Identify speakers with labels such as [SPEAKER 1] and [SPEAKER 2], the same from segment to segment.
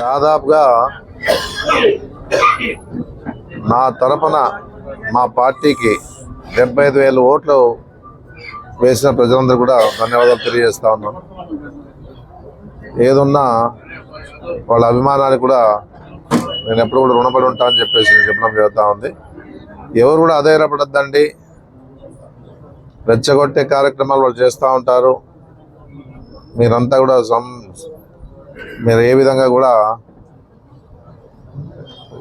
[SPEAKER 1] దాదాపుగా నా తరపున మా పార్టీకి 75,000 ఓట్లు వేసిన ప్రజలందరూ కూడా ధన్యవాదాలు తెలియజేస్తా ఉన్నాను. ఏదున్నా వాళ్ళ అభిమానానికి కూడా నేను ఎప్పుడు కూడా రుణపడి ఉంటానని చెప్పేసి చెప్పడం జరుగుతూ ఉంది. ఎవరు కూడా అధైర్యపడద్దండి. రెచ్చగొట్టే కార్యక్రమాలు వాళ్ళు చేస్తూ ఉంటారు. మీరంతా కూడా మీరు ఏ విధంగా కూడా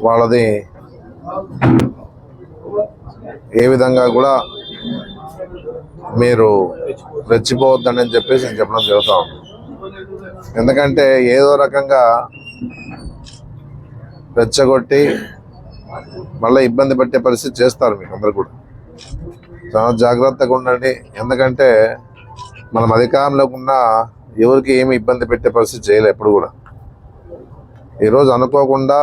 [SPEAKER 1] వాళ్ళది ఏ విధంగా కూడా మీరు రెచ్చిపోవద్దని చెప్పేసి నేను చెప్పడం జరుగుతూ ఉంది. ఎందుకంటే ఏదో రకంగా రెచ్చగొట్టి మళ్ళీ ఇబ్బంది పెట్టే పరిస్థితి చేస్తారు. మీకు అందరు కూడా చాలా జాగ్రత్తగా ఉండండి. ఎందుకంటే మనం అధికారంలోకి ఉన్న ఎవరికి ఏమి ఇబ్బంది పెట్టే పరిస్థితి చేయలేదు ఎప్పుడు కూడా. ఈరోజు అనుకోకుండా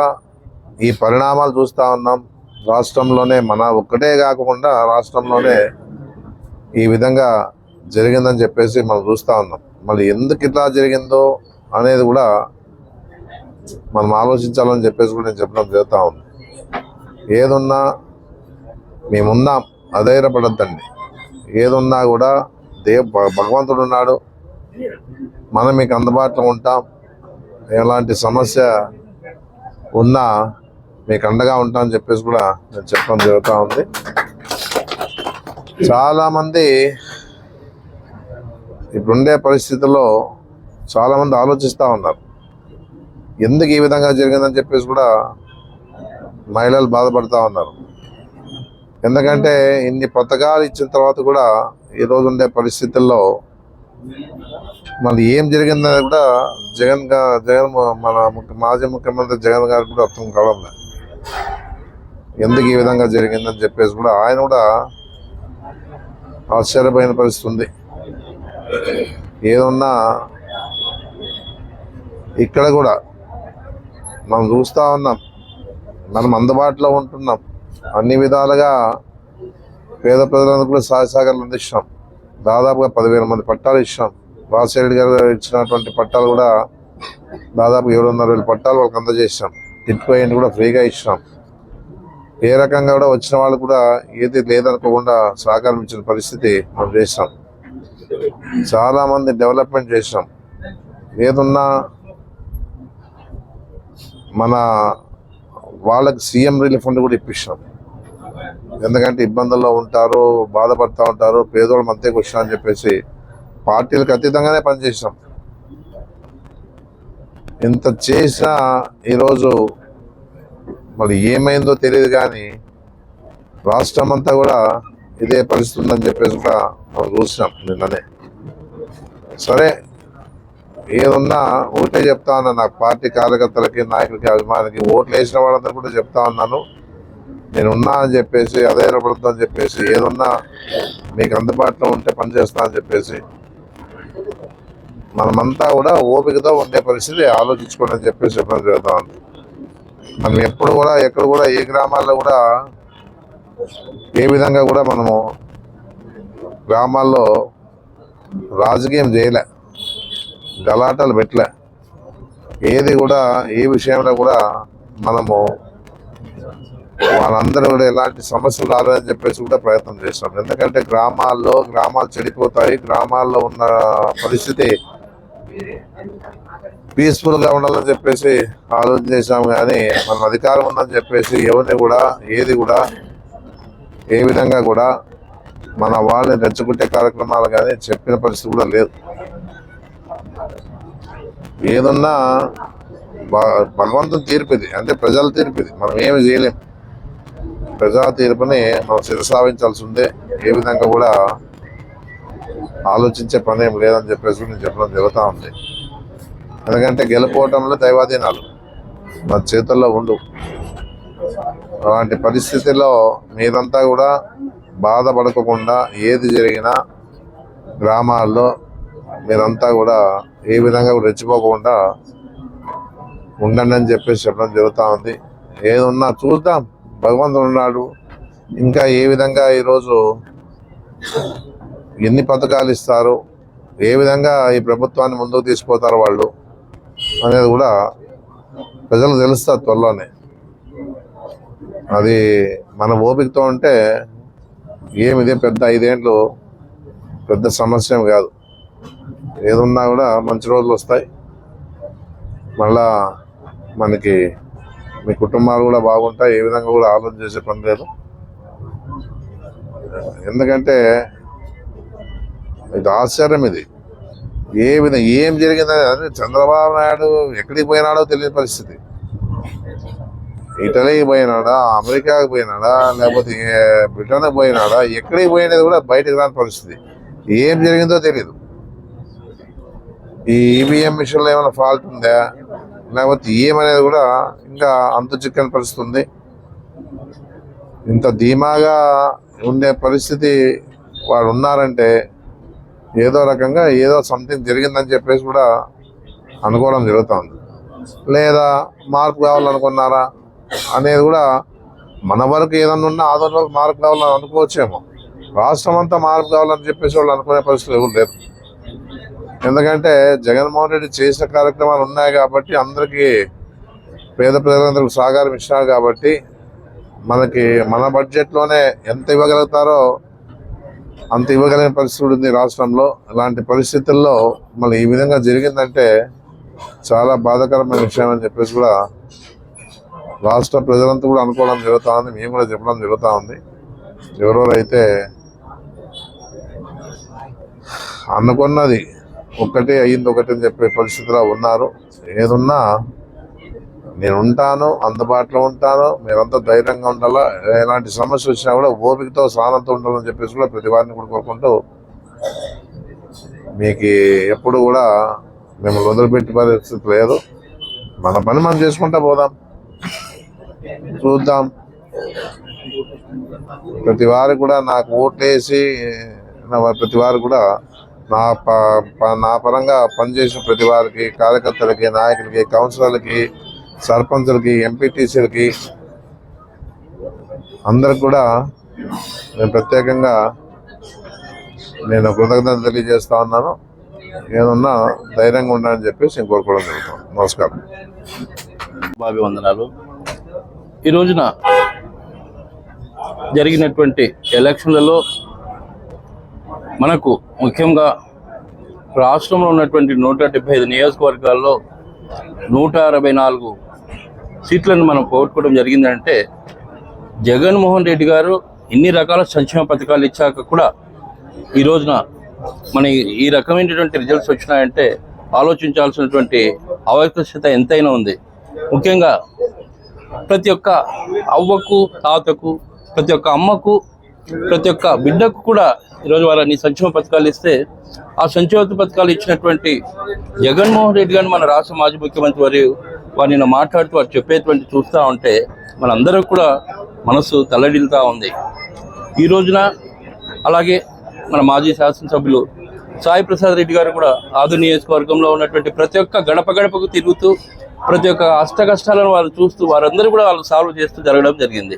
[SPEAKER 1] ఈ పరిణామాలు చూస్తూ ఉన్నాం. రాష్ట్రంలోనే మన ఒక్కటే కాకుండా రాష్ట్రంలోనే ఈ విధంగా జరిగిందని చెప్పేసి మనం చూస్తూ ఉన్నాం. మళ్ళీ ఎందుకు ఇట్లా జరిగిందో అనేది కూడా మనం ఆలోచించాలని చెప్పేసి కూడా నేను చెప్పడం జరుగుతూ ఉంది. ఏదున్నా మేమున్నాం, అధైర్యపడద్దండి. ఏదున్నా కూడా భగవంతుడు ఉన్నాడు, మనం మీకు అందుబాటులో ఉంటాం. ఎలాంటి సమస్య ఉన్నా మీకు అండగా ఉంటామని చెప్పేసి కూడా నేను చెప్పడం జరుగుతూ ఉంది. చాలామంది ఇప్పుడుండే పరిస్థితుల్లో చాలామంది ఆలోచిస్తూ ఉన్నారు, ఎందుకు ఈ విధంగా జరిగిందని చెప్పేసి కూడా మహిళలు బాధపడుతూ ఉన్నారు. ఎందుకంటే ఇన్ని పథకాలు ఇచ్చిన తర్వాత కూడా ఈరోజు ఉండే పరిస్థితుల్లో మళ్ళీ ఏం జరిగిందని కూడా జగన్ మన మాజీ ముఖ్యమంత్రి జగన్ గారికి కూడా అర్థం కావడం లేదు, ఎందుకు ఈ విధంగా జరిగిందని చెప్పేసి కూడా ఆయన కూడా ఆశ్చర్యపోయిన పరిస్థితి ఉంది. ఏదున్నా ఇక్కడ కూడా మనం చూస్తూ ఉన్నాం, మనం అందుబాటులో ఉంటున్నాం. అన్ని విధాలుగా పేద ప్రజలందరూ కూడా సహకారాలు అందిస్తాం. దాదాపుగా 10,000 మంది పట్టాలు ఇచ్చాం. రాజశేఖర్ గారు ఇచ్చినటువంటి పట్టాలు కూడా దాదాపు 700,000 పట్టాలు వాళ్ళకి అందజేసాం. టిట్కోయింటి కూడా ఫ్రీగా ఇచ్చాం. ఏ రకంగా కూడా వచ్చిన వాళ్ళు కూడా ఏది లేదనుకోకుండా సహకారం ఇచ్చిన పరిస్థితి మనం చేసాం. చాలామంది డెవలప్మెంట్ చేసాం. ఏదున్నా మన వాళ్ళకి సీఎం రిలీఫ్ ఫండ్ కూడా ఇప్పిస్తాం. ఎందుకంటే ఇబ్బందుల్లో ఉంటారు, బాధపడుతూ ఉంటారు, పేదోళ్ళు మధ్యకి వచ్చినా అని చెప్పేసి పార్టీలకు అతీతంగానే పనిచేసాం. ఇంత చేసినా ఈరోజు మరి ఏమైందో తెలియదు, కానీ రాష్ట్రం అంతా కూడా ఇదే పరిస్థితి ఉందని చెప్పేసి కూడా మనం చూసినాం నిన్ననే. సరే, ఏదున్నా ఒకటే చెప్తా ఉన్నాను, నాకు పార్టీ కార్యకర్తలకి, నాయకులకి, అభిమానికి ఓట్లు వేసిన వాళ్ళందరూ కూడా చెప్తా ఉన్నాను, నేను ఉన్నా అని చెప్పేసి, అధైర్యపడుతుందని అని చెప్పేసి, ఏదున్నా మీకు అందుబాటులో ఉంటే పనిచేస్తా అని చెప్పేసి మనమంతా కూడా ఓపికతో ఉండే పరిస్థితి ఆలోచించుకోండి అని చెప్పేసి చెప్పడం జరుగుతూ ఉంది. మనం ఎప్పుడు కూడా ఎక్కడ కూడా ఏ గ్రామాల్లో కూడా ఏ విధంగా కూడా మనము గ్రామాల్లో రాజకీయం చేయలే, గలాటలు పెట్టలే. ఏది కూడా ఏ విషయంలో కూడా మనము వాళ్ళందరూ కూడా ఎలాంటి సమస్యలు రాలని చెప్పేసి కూడా ప్రయత్నం చేస్తాం. ఎందుకంటే గ్రామాలు చెడిపోతాయి. గ్రామాల్లో ఉన్న పరిస్థితి పీస్ఫుల్గా ఉండాలని చెప్పేసి ఆలోచన చేశాము. కానీ మనం అధికారం ఉందని చెప్పేసి ఎవరిని కూడా ఏది కూడా ఏ విధంగా కూడా మన వాళ్ళని రెచ్చగొట్టే కార్యక్రమాలు కానీ చెప్పిన పరిస్థితి కూడా లేదు. ఏదన్నా భగవంతుని తీర్పిది, అంటే ప్రజల తీర్పిది, మనం ఏమి చేయలేం. ప్రజా తీర్పుని మనం శిరసావించాల్సి ఉందే. ఏ విధంగా కూడా ఆలోచించే పని ఏం లేదని చెప్పేసి నేను చెప్పడం జరుగుతూ ఉంది. ఎందుకంటే గెలుపోవటంలో దైవాధీనాలు మన చేతుల్లో ఉండు. అలాంటి పరిస్థితుల్లో మీరంతా కూడా బాధపడకుండా ఏది జరిగినా గ్రామాల్లో మీరంతా కూడా ఏ విధంగా రెచ్చిపోకుండా ఉండండి అని చెప్పేసి చెప్పడం జరుగుతూ ఉంది. ఏదున్నా చూద్దాం, భగవంతుడు ఉన్నాడు. ఇంకా ఏ విధంగా ఈరోజు ఎన్ని పథకాలు ఇస్తారు, ఏ విధంగా ఈ ప్రభుత్వాన్ని ముందుకు తీసుకుపోతారు వాళ్ళు అనేది కూడా ప్రజలకు తెలుస్తుంది త్వరలోనే. అది మన ఓపికతో ఉంటే ఇదే పెద్ద 5 ఏళ్ళు పెద్ద సమస్య కాదు. ఏదున్నా కూడా మంచి రోజులు వస్తాయి. మళ్ళా మనకి మీ కుటుంబాలు కూడా బాగుంటాయి. ఏ విధంగా కూడా ఆలోచన చేసే పని లేదు. ఎందుకంటే ఇది ఆశ్చర్యం. ఇది ఏం జరిగిందని చంద్రబాబు నాయుడు ఎక్కడికి పోయినాడో తెలియని పరిస్థితి. ఇటలీకి పోయినాడా, అమెరికాకి పోయినాడా, లేకపోతే బ్రిటన్కి పోయినాడా, ఎక్కడికి పోయినది కూడా బయటకు రాని పరిస్థితి. ఏం జరిగిందో తెలియదు. ఈ ఈవీఎం మిషన్లో ఏమైనా ఫాల్ట్ ఉందా, లేకపోతే ఏమనేది కూడా ఇంకా అంతు చిక్కని పరిస్థితి ఉంది. ఇంత ధీమాగా ఉండే పరిస్థితి వాడు ఉన్నారంటే ఏదో రకంగా ఏదో సంథింగ్ జరిగిందని చెప్పేసి కూడా అనుకోవడం జరుగుతుంది. లేదా మార్పు కావాలనుకున్నారా అనేది కూడా మన వరకు ఏదన్నా ఉన్నా ఆధార్ వరకు మార్పు కావాలని అనుకోవచ్చేమో. రాష్ట్రం అంతా మార్పు కావాలని చెప్పేసి వాళ్ళు అనుకునే పరిస్థితులు ఎవరు లేరు. ఎందుకంటే జగన్మోహన్ రెడ్డి చేసిన కార్యక్రమాలు ఉన్నాయి కాబట్టి, అందరికీ పేద ప్రజలందరికీ సహకారం ఇచ్చినారు కాబట్టి, మనకి మన బడ్జెట్లోనే ఎంత ఇవ్వగలుగుతారో అంత ఇవ్వగలిగిన పరిస్థితి ఉంది రాష్ట్రంలో. ఇలాంటి పరిస్థితుల్లో మళ్ళీ ఈ విధంగా జరిగిందంటే చాలా బాధాకరమైన విషయం అని చెప్పేసి కూడా రాష్ట్ర ప్రజలంతా కూడా అనుకోవడం జరుగుతూ ఉంది. మేము కూడా చెప్పడం జరుగుతూ ఉంది. ఎవరెవరైతే అనుకున్నది ఒక్కటే అయ్యింది ఒకటి అని చెప్పే పరిస్థితిలో ఉన్నారు. ఏదున్నా నేను ఉంటాను, అందుబాటులో ఉంటాను, మీరంతా ధైర్యంగా ఉండాలా. ఎలాంటి సమస్య వచ్చినా కూడా ఓపికతో సహనంతో ఉండాలని చెప్పేసి కూడా ప్రతి వారిని కూడా కోరుకుంటూ, మీకు ఎప్పుడు కూడా మిమ్మల్ని వదిలిపెట్టే పరిస్థితి లేదు. మన పని మనం చేసుకుంటా పోదాం, చూద్దాం. ప్రతి వారు కూడా నాకు ఓట్లేసి ప్రతి వారు కూడా నా పరంగా పనిచేసిన ప్రతి వారికి, కార్యకర్తలకి, నాయకులకి, కౌన్సిలర్లకి, సర్పంచులకి, ఎంపీటీసీలకి అందరికి కూడా నేను ప్రత్యేకంగా కృతజ్ఞతలు తెలియజేస్తా ఉన్నాను. ఏదన్నా ధైర్యంగా ఉండాలని చెప్పేసి నేను కోరుకోవడం జరుగుతాను. నమస్కారం.
[SPEAKER 2] వందనాలు. ఈ రోజున జరిగినటువంటి ఎలక్షన్లలో మనకు ముఖ్యంగా రాష్ట్రంలో ఉన్నటువంటి 175 నియోజకవర్గాల్లో 164 సీట్లను మనం పోగొట్టుకోవడం జరిగిందంటే, జగన్మోహన్ రెడ్డి గారు ఇన్ని రకాల సంక్షేమ పథకాలు ఇచ్చాక కూడా ఈ రోజున మన ఈ రకమైనటువంటి రిజల్ట్స్ వచ్చినాయంటే ఆలోచించాల్సినటువంటి అవకాశత ఎంతైనా ఉంది. ముఖ్యంగా ప్రతి ఒక్క అవ్వకు, తాతకు, ప్రతి ఒక్క అమ్మకు, ప్రతి ఒక్క బిడ్డకు కూడా ఈరోజు వాళ్ళని సంక్షేమ పథకాలు ఇస్తే, ఆ సంక్షేమ పథకాలు ఇచ్చినటువంటి జగన్మోహన్ రెడ్డి గారిని మన రాష్ట్ర మాజీ ముఖ్యమంత్రి వారిని మాట్లాడుతూ వారు చెప్పేటువంటి చూస్తూ ఉంటే మనందరూ కూడా మనసు తల్లడిల్లుతూ ఉంది. ఈ రోజున అలాగే మన మాజీ శాసనసభ్యులు సాయి ప్రసాద్ రెడ్డి గారు కూడా ఆదూరు నియోజకవర్గంలో ఉన్నటువంటి ప్రతి ఒక్క గడప గడపకు తిరుగుతూ ప్రతి ఒక్క అష్ట కష్టాలను వారు చూస్తూ వారందరూ కూడా వాళ్ళు సాల్వ్ చేస్తూ జరగడం జరిగింది.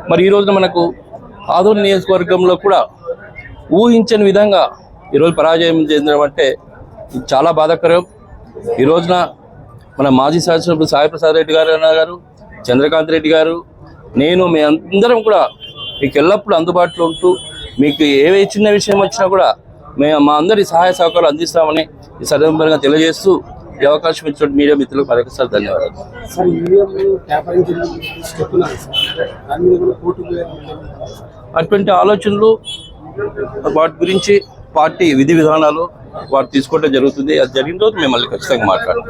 [SPEAKER 2] మరి ఈ రోజున మనకు ఆదూరు నియోజకవర్గంలో కూడా ఊహించని విధంగా ఈరోజు పరాజయం చెందడం అంటే చాలా బాధాకరం. ఈ రోజున మన మాజీ శాసనసభ్యులు సాయి ప్రసాద్ రెడ్డి గారు, చంద్రకాంత్ రెడ్డి గారు, నేను మీ అందరం కూడా మీకు ఎల్లప్పుడూ అందుబాటులో ఉంటూ మీకు ఏ చిన్న విషయం వచ్చినా కూడా మా అందరి సహాయ సహకారాలు అందిస్తామని ఈ సందర్భంగా తెలియజేస్తూ ఈ అవకాశం ఇచ్చిన మీడియా మిత్రులకు మరొకసారి ధన్యవాదాలు. అటువంటి ఆలోచనలు వాటి గురించి పార్టీ విధి విధానాలు వారు తీసుకోవడం జరుగుతుంది. అది జరిగిన రోజు మేము మళ్ళీ ఖచ్చితంగా మాట్లాడతాం.